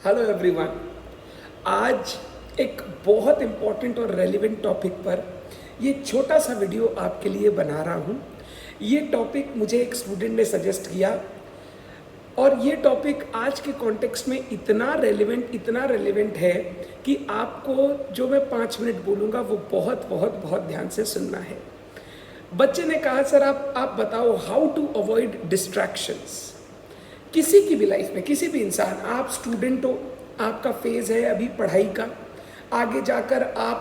Hello everyone. आज एक बहुत इम्पॉर्टेंट और रेलिवेंट टॉपिक पर ये छोटा सा वीडियो आपके लिए बना रहा हूँ। ये टॉपिक मुझे एक स्टूडेंट ने सजेस्ट किया और ये टॉपिक आज के कॉन्टेक्स्ट में इतना रेलिवेंट है कि आपको जो मैं 5 मिनट बोलूँगा वो बहुत बहुत बहुत ध्यान से सुनना है। बच्चे ने कहा सर आप बताओ हाउ टू अवॉइड डिस्ट्रैक्शंस। किसी की भी लाइफ में, किसी भी इंसान, आप स्टूडेंट हो, आपका फेज है अभी पढ़ाई का, आगे जाकर आप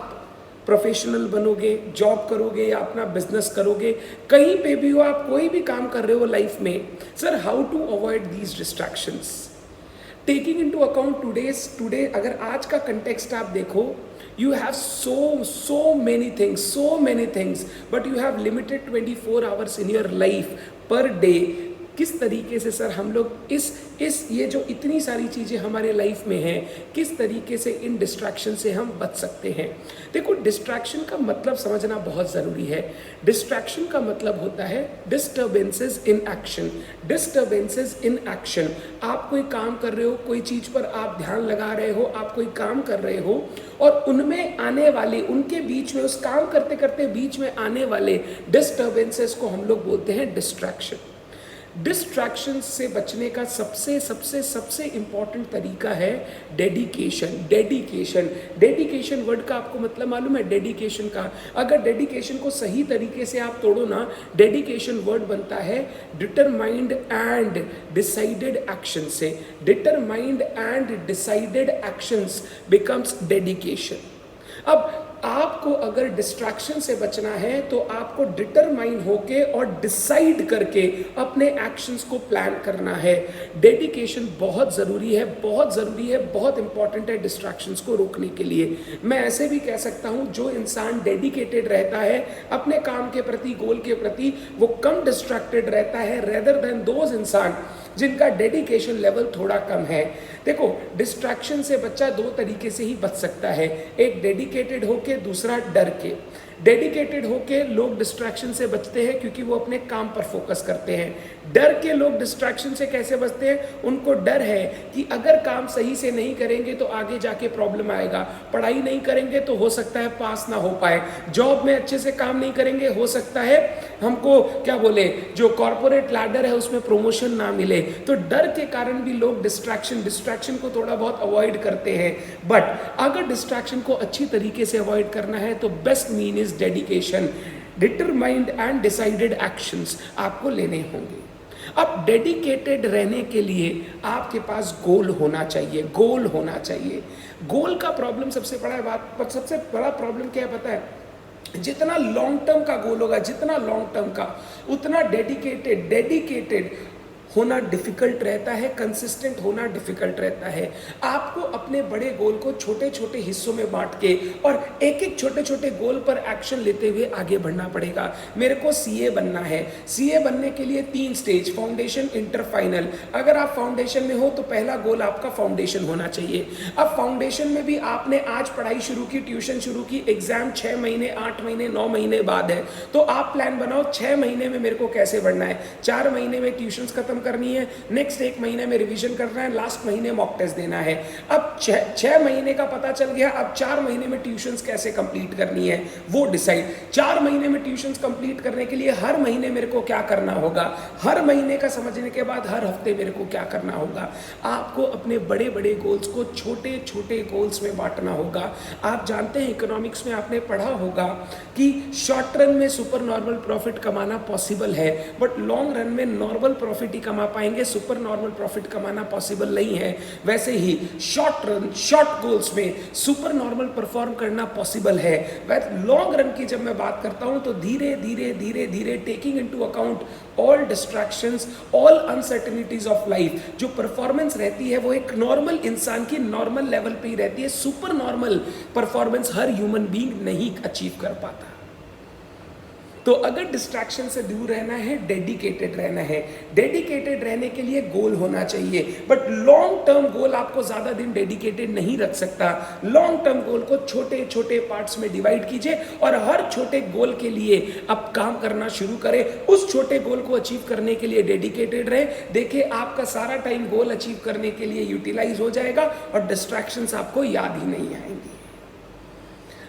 प्रोफेशनल बनोगे, जॉब करोगे या अपना बिजनेस करोगे, कहीं पे भी हो, आप कोई भी काम कर रहे हो लाइफ में, sir how to avoid these distractions taking into account today. अगर आज का कंटेक्स्ट आप देखो, you have so many things but you have limited 24 hours in your life per day। किस तरीके से सर हम लोग इस ये जो इतनी सारी चीज़ें हमारे लाइफ में हैं, किस तरीके से इन डिस्ट्रैक्शन से हम बच सकते हैं। देखो, डिस्ट्रैक्शन का मतलब समझना बहुत ज़रूरी है। डिस्ट्रैक्शन का मतलब होता है disturbances in action. Disturbances in action, आप कोई काम कर रहे हो, कोई चीज़ पर आप ध्यान लगा रहे हो, आप कोई काम कर रहे हो और उनमें आने वाले, उनके बीच में, उस काम करते करते बीच में आने वाले डिस्टर्बेंसेस को हम लोग बोलते हैं डिस्ट्रैक्शन। डिस्ट्रैक्शन से बचने का सबसे इंपॉर्टेंट तरीका है डेडिकेशन वर्ड का आपको मतलब मालूम है? डेडिकेशन का, अगर डेडिकेशन को सही तरीके से आप तोड़ो ना, डेडिकेशन वर्ड बनता है डिटरमाइंड एंड डिसाइडेड एक्शन से। Determined and decided actions becomes dedication. अब आपको अगर डिस्ट्रैक्शन से बचना है तो आपको डिटरमाइन होके और डिसाइड करके अपने एक्शंस को प्लान करना है। डेडिकेशन बहुत ज़रूरी है, बहुत इंपॉर्टेंट है डिस्ट्रैक्शंस को रोकने के लिए। मैं ऐसे भी कह सकता हूँ, जो इंसान डेडिकेटेड रहता है अपने काम के प्रति, गोल के प्रति, वो कम डिस्ट्रैक्टेड रहता है रेदर देन दोज इंसान जिनका डेडिकेशन लेवल थोड़ा कम है। देखो, डिस्ट्रैक्शन से बच्चा दो तरीके से ही बच सकता है, एक डेडिकेटेड होके, दूसरा डर के। डेडिकेटेड होके लोग डिस्ट्रैक्शन से बचते हैं क्योंकि वो अपने काम पर फोकस करते हैं। डर के लोग डिस्ट्रैक्शन से कैसे बचते हैं? उनको डर है कि अगर काम सही से नहीं करेंगे तो आगे जाके प्रॉब्लम आएगा, पढ़ाई नहीं करेंगे तो हो सकता है पास ना हो पाए, जॉब में अच्छे से काम नहीं करेंगे, हो सकता है हमको क्या बोले, जो कॉर्पोरेट लैडर है उसमें प्रमोशन ना मिले। तो डर के कारण भी लोग डिस्ट्रैक्शन को थोड़ा बहुत अवॉइड करते हैं। बट अगर डिस्ट्रैक्शन को अच्छी तरीके से अवॉइड करना है तो best mean is dedication. Determined and decided actions आपको लेने होंगे। अब डेडिकेटेड रहने के लिए आपके पास गोल होना चाहिए। गोल का प्रॉब्लम सबसे बड़ा प्रॉब्लम क्या है पता है? जितना लॉन्ग टर्म का गोल होगा, जितना लॉन्ग टर्म का, उतना डेडिकेटेड होना डिफिकल्ट रहता है, कंसिस्टेंट होना डिफिकल्ट रहता है। आपको अपने बड़े गोल को छोटे छोटे हिस्सों में बांट के और एक एक छोटे छोटे गोल पर एक्शन लेते हुए आगे बढ़ना पड़ेगा। मेरे को सीए बनना है, सीए बनने के लिए 3 स्टेज, फाउंडेशन, इंटर, फाइनल। अगर आप फाउंडेशन में हो तो पहला गोल आपका फाउंडेशन होना चाहिए। अब फाउंडेशन में भी आपने आज पढ़ाई शुरू की, ट्यूशन शुरू की, एग्जाम 6 महीने, 8 महीने, 9 महीने बाद है, तो आप प्लान बनाओ 6 महीने में मेरे को कैसे बढ़ना है। 4 महीने में ट्यूशन खत्म करनी है, नेक्स्ट 1 महीने में रिवीजन करना है, लास्ट महीने मॉक टेस्ट देना है। अब 6 महीने का पता चल गया, अब 4 महीने में ट्यूशंस कैसे कंप्लीट करनी है वो डिसाइड। 4 महीने में ट्यूशंस कंप्लीट करने के लिए हर महीने मेरे को क्या करना होगा, हर महीने का समझने के बाद हर हफ्ते मेरे को क्या करना होगा। आपको अपने बड़े बड़े गोल्स को छोटे छोटे गोल्स में बांटना होगा। आप जानते हैं, इकोनॉमिक्स में आपने पढ़ा होगा कि शॉर्ट रन में सुपर नॉर्मल प्रॉफिट कमाना पॉसिबल है, बट लॉन्ग रन में नॉर्मल प्रॉफिट ही कमा पाएंगे, सुपर नॉर्मल प्रॉफिट कमाना पॉसिबल नहीं है। वैसे ही शॉर्ट गोल्स में सुपर नॉर्मल परफॉर्म करना पॉसिबल है। वैसे लॉन्ग रन की जब मैं बात करता हूं तो धीरे धीरे taking into account all distractions, all uncertainties of life, जो परफॉर्मेंस रहती है वो एक नॉर्मल इंसान की नॉर्मल लेवल पे ही रहती है। सुपर नॉर्मल परफॉर्मेंस हर ह्यूमन बीइंग नहीं अचीव कर पाता। तो अगर डिस्ट्रैक्शन से दूर रहना है, डेडिकेटेड रहना है। डेडिकेटेड रहने के लिए गोल होना चाहिए, बट लॉन्ग टर्म गोल आपको ज्यादा दिन डेडिकेटेड नहीं रख सकता। लॉन्ग टर्म गोल को छोटे छोटे पार्ट्स में डिवाइड कीजिए और हर छोटे गोल के लिए अब काम करना शुरू करें। उस छोटे गोल को अचीव करने के लिए डेडिकेटेड रहे। देखिए आपका सारा टाइम गोल अचीव करने के लिए यूटिलाइज हो जाएगा और डिस्ट्रैक्शंस आपको याद ही नहीं आएंगी।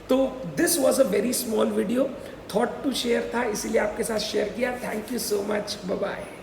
तो this was a very small video, thought to share था, इसीलिए आपके साथ शेयर किया। Thank you so much, bye bye.